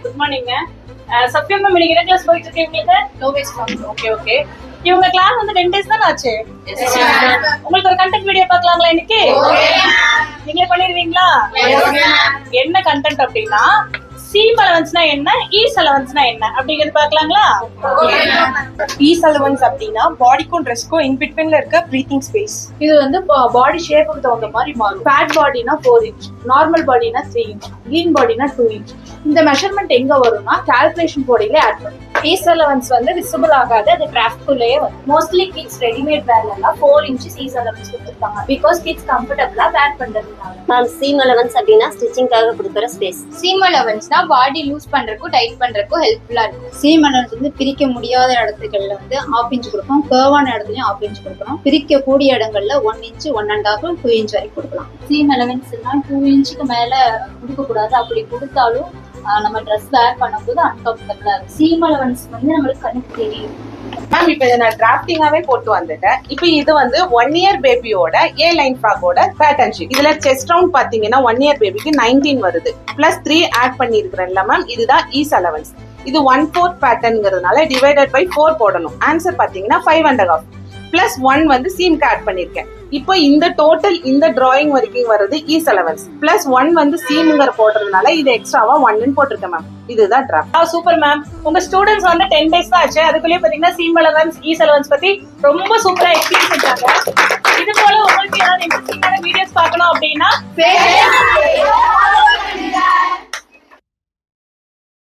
Good morning. Sathya ma'am இன்னைக்கு என்ன class போயிட்டு இருக்கீங்க? ஓகே. இவங்க கிளாஸ் வந்து 10 days தான் ஆச்சு. உங்களுக்கு ஒரு கண்டென்ட் வீடியோ பார்க்கலாங்களா இன்னைக்கு? நீங்களே பண்ணிடுவீங்களா? என்ன கண்டென்ட் அப்படின்னா சீம் அலவன்ஸ்னா என்ன, ஈஸ் அலவன்ஸ்னா என்ன அப்படிங்கிறது பார்க்கலாங்களா? ஈஸ் அலவன்ஸ் அப்படின்னா பாடிக்கும் ட்ரெஸ்க்கும் இன் பிட்வீன்ல இருக்க ப்ரீத்திங் ஸ்பேஸ். இது வந்து பாடி ஷேப்புக்கு தகுந்த மாதிரி மாறும். ஃபேட் பாடினா 4 inch, நார்மல் பாடினா 3 inch, லீன் பாடினா 2 inch. இந்த மெஷர்மெண்ட் எங்க வரும்னா கால்குலேஷன் போர்டில ஆட் பண்ணும். ஈஸ் அலவன்ஸ் வந்து விசிபிள் ஆகாது, அது கிராஃப்ட் குள்ளேயே வரும். மோஸ்ட்லி கிட்ஸ் ரெடிமேட் வேர்ல எல்லாம் 4 inches ஈஸ் அலவன்ஸ் கொடுத்துருக்காங்க பிகாஸ் கிட்ஸ் கம்ஃபர்டபுளா வேர் பண்றதுனால. சீம் அலவன்ஸ் அப்படின்னா ஸ்டிச்சிங்காக கொடுக்குற ஸ்பேஸ். சீம் அலவன்ஸ்னா பாடி லூஸ் பண்றதுக்கும் டைட் பண்றதுக்கும் ஹெல்ப்ஃபுல்லா இருக்கும். சீம் அலவன்ஸ் வந்து பிரிக்க முடியாத இடத்துகள்ல வந்து 1/2 inch கொடுப்போம், கர்வான இடத்துலயும் 1/2 inch கொடுக்கலாம். பிரிக்க கூடிய இடங்கள்ல 1 inch 1.5 2 inch வரைக்கும் கொடுக்கலாம். சீம் அலவன்ஸ்னா 2 inchக்கு மேல கொடுக்க கூடாது. அப்படி கொடுத்தாலும் நம்ம ட்ரெஸ் வேர் பண்ணும்போது அன்கம்ஃபர்டபுளா இருக்கும். சீம் அலவன்ஸ் வந்து நம்மளுக்கு கண்ணுக்கு தெரியும். மேம் இப்ப நான் டிராஃப்டிங்காவே போட்டு வந்துட்டேன். இப்போ இது வந்து 1 year பேபியோட A லைன் ஃப்ராக்கோட பேட்டர்ன் ஷீட். இதுல செஸ்ட் ரவுண்ட் பாத்தீங்கன்னா 1 year பேபிக்கு 19 வருது, பிளஸ் 3 ஆட் பண்ணிருக்கிறேன்ல மேம். இதுதான் ஈஸ் அலவன்ஸ். இது 1/4 பேட்டர்ன்ங்கிறதுனால டிவைடட் பை 4 போடணும். ஆன்சர் பாத்தீங்கன்னா 5.5 பிளஸ் 1 வந்து சீம்க்கு ஆட் பண்ணிருக்கேன். இப்போ இந்த டோட்டல் இந்த டிராயிங் வரைக்கும் வருது ஈஸ் அலவன்ஸ், பிளஸ் 1 வந்து சீம்ங்கிற போடுறதுனால இது எக்ஸ்ட்ராவா 1 போட்டிருக்கேன் மேம். இதுதான் டிராஃப்ட். Super ma'am. உங்க ஸ்டூடெண்ட்ஸ் வந்து 10 days தான் ஆச்சு. அதுக்குள்ளேயே பாத்தீங்கன்னா சீம் அலவன்ஸ், ஈஸ் அலவன்ஸ் பத்தி ரொம்ப சூப்பரா எக்ஸ்பிளைன் பண்ணாங்க. இது போல உங்களுக்கு ஏதாவது இன்ட்ரெஸ்டிங்கான வீடியோஸ் பார்க்கணும் அப்படின்னா